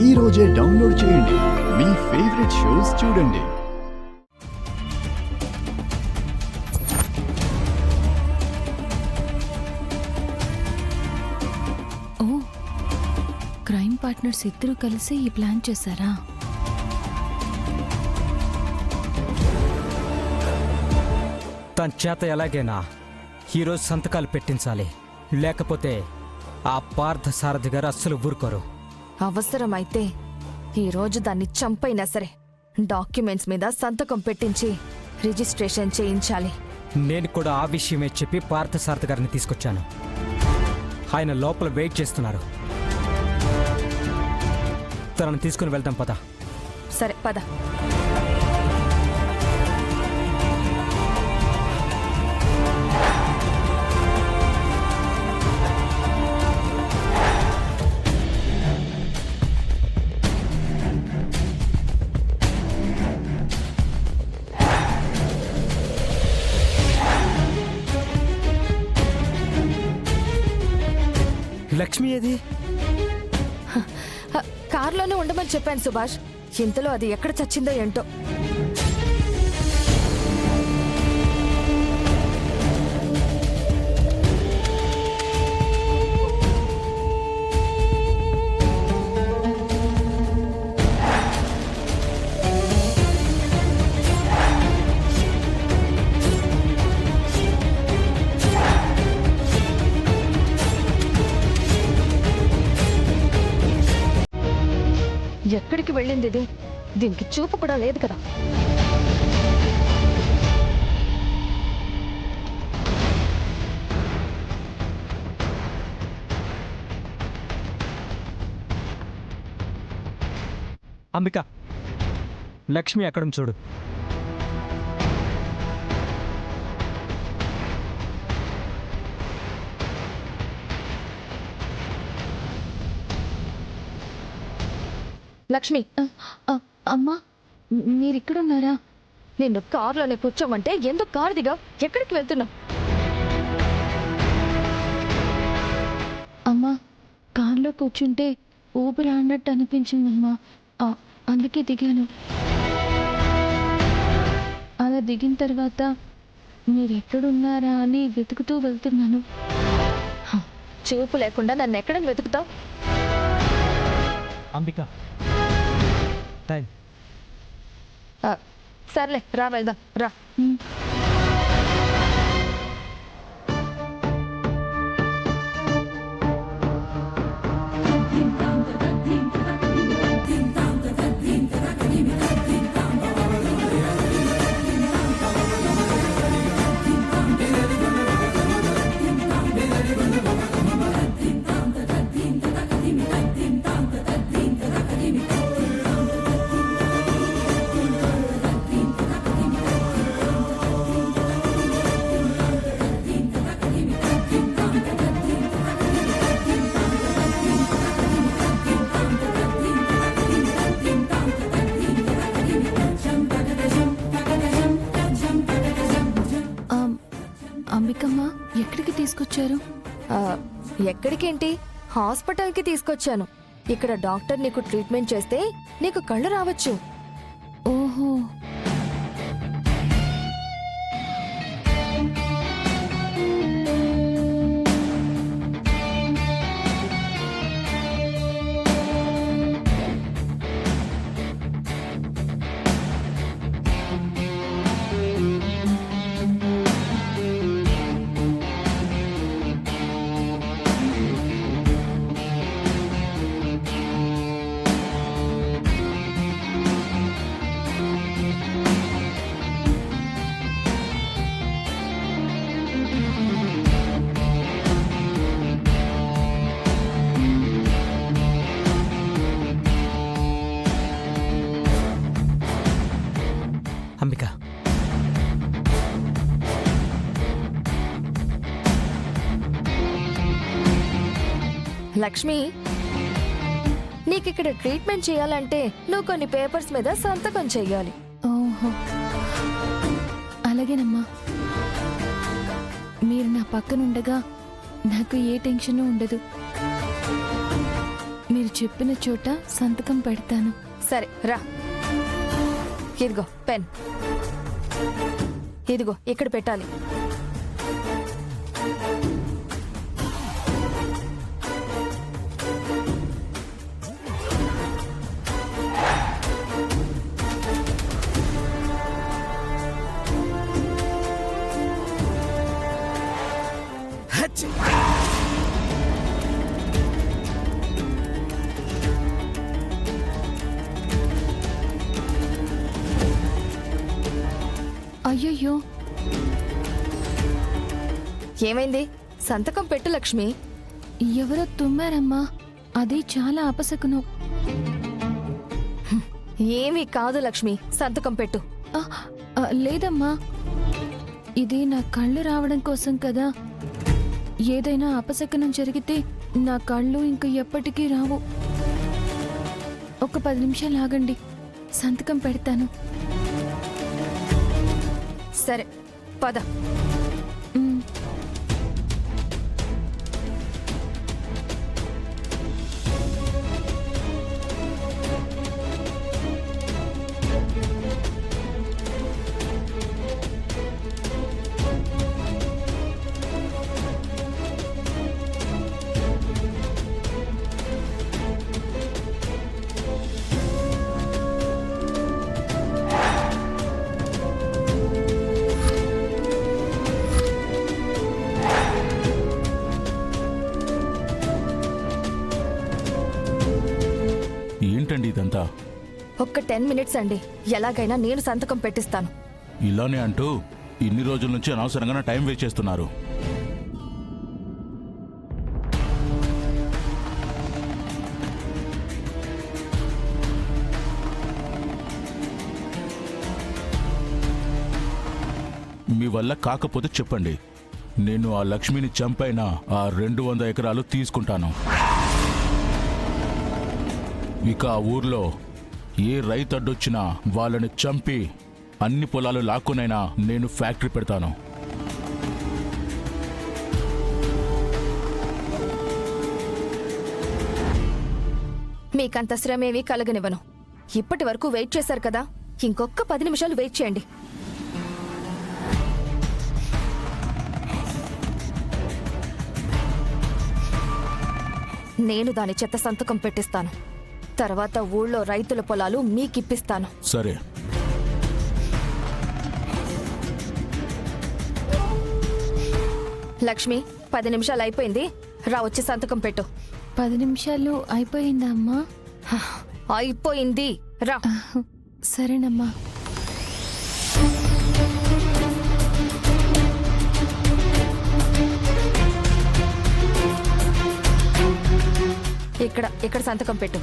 ఈ రోజే డౌన్లోడ్ చేయండి. మీ ఫేవరెట్ షోస్ చూడండి. ఓ, క్రైమ్ పార్ట్నర్స్ ఇద్దరు కలిసి ఈ ప్లాన్ చేశారా? తన చేత ఎలాగైనా ఈరోజు సంతకాలు పెట్టించాలి, లేకపోతే ఆ పార్థ సారథి గారు అస్సలు ఊరుకోరు. అవసరమైతే ఈరోజు దాన్ని చంపైనా సరే డాక్యుమెంట్స్ మీద సంతకం పెట్టించి రిజిస్ట్రేషన్ చేయించాలి. నేను కూడా ఆ విషయమే చెప్పి పార్థ సారథి గారిని తీసుకొచ్చాను. ఆయన లోపల వెయిట్ చేస్తున్నారు. తనను తీసుకుని వెళ్దాం, పద. సరే పద. లక్ష్మి ఏది? కార్లోనే ఉండమని చెప్పాను సుభాష్. ఇంతలో అది ఎక్కడ చచ్చిందో ఏంటో. ఎక్కడికి వెళ్ళింది ఇది? దీనికి చూపు కూడా లేదు కదా. అంబిక, లక్ష్మి ఎక్కడ చూడు. లక్ష్మి, అమ్మా, మీరిక్కడున్నారా? నిన్ను కారులోనే కూర్చోమంటే ఎందుకు కారు దిగావు? ఎక్కడికి వెళ్తున్నావు? అమ్మా, కార్లో కూర్చుంటే ఊపిరి ఆడినట్టు అనిపించిందమ్మా, అందుకే దిగాను. అలా దిగిన తర్వాత మీరెక్కడున్నారా అని వెతుకుతూ వెళ్తున్నాను. చూపు లేకుండా నన్ను ఎక్కడ వెతుకుతావు? అంబిక, టైం. సర్లే, రా వెళ్దాం, రా. అంబికమ్మ, ఎక్కడికి తీసుకొచ్చారు? ఎక్కడికేంటి, హాస్పిటల్కి తీసుకొచ్చాను. ఇక్కడ డాక్టర్ నీకు ట్రీట్మెంట్ చేస్తే నీకు కళ్ళు రావచ్చు. ఓహో, అంబిక, లక్ష్మి, నీకిక్కడ ట్రీట్మెంట్ చేయాలంటే నువ్వు కొన్ని పేపర్స్ మీద సంతకం చెయ్యాలి. ఓహో, అలాగేనమ్మా. మీరు నా పక్కనుండగా నాకు ఏ టెన్షన్ ఉండదు. మీరు చెప్పిన చోట సంతకం పెడతాను. సరే రా. ఇదిగో పెన్. ఇదిగో ఇక్కడ పెట్టాలి. అయ్యయ్యో, ఏమైంది? సంతకం పెట్టు లక్ష్మి. ఎవరో తుమ్మారమ్మా. అది చాలా అపశకునం. ఏమీ కాదు లక్ష్మి, సంతకం పెట్టు. ఆ, లేదమ్మా, ఇది నా కళ్ళు రావడం కోసం కదా. ఏదైనా అపశకునం జరిగితే నా కళ్ళు ఇంక ఎప్పటికీ రావు. ఒక 10 నిమిషాలు ఆగండి, సంతకం పెడతాను. సరే పద. ఉమ్. ఏంటండి ఇదంతా? ఒక్క 10 మినిట్స్ అండి, ఎలాగైనా నేను సంతకం పెట్టిస్తాను. ఇలానే అంటూ ఇన్ని రోజుల నుంచి అనవసరంగా టైం వేస్ట్ చేస్తున్నారు. మీ వల్ల కాకపోతే చెప్పండి, నేను ఆ లక్ష్మిని చంపైన ఆ 200 ఎకరాలు తీసుకుంటాను. ఇక ఆ ఊర్లో ఏ రైతు అడ్డొచ్చినా వాళ్ళని చంపి అన్ని పొలాలు లాక్కునైనా నేను ఫ్యాక్టరీ పెడతాను. మీకంత శ్రమేమీ కలగనివ్వను. ఇప్పటి వరకు వెయిట్ చేశారు కదా, ఇంకొక 10 నిమిషాలు వెయిట్ చేయండి. నేను దాని చెత్త సంతకం పెట్టిస్తాను. తర్వాత ఊళ్ళో రైతుల పొలాలు మీకిప్పిస్తాను. సరే. లక్ష్మి, 10 నిమిషాలు అయిపోయింది, రా వచ్చి సంతకం పెట్టు. 10 నిమిషాలు అయిపోయిందా అమ్మా? అయిపోయింది, రా. సరేనమ్మా. ఇక్కడ సంతకం పెట్టు.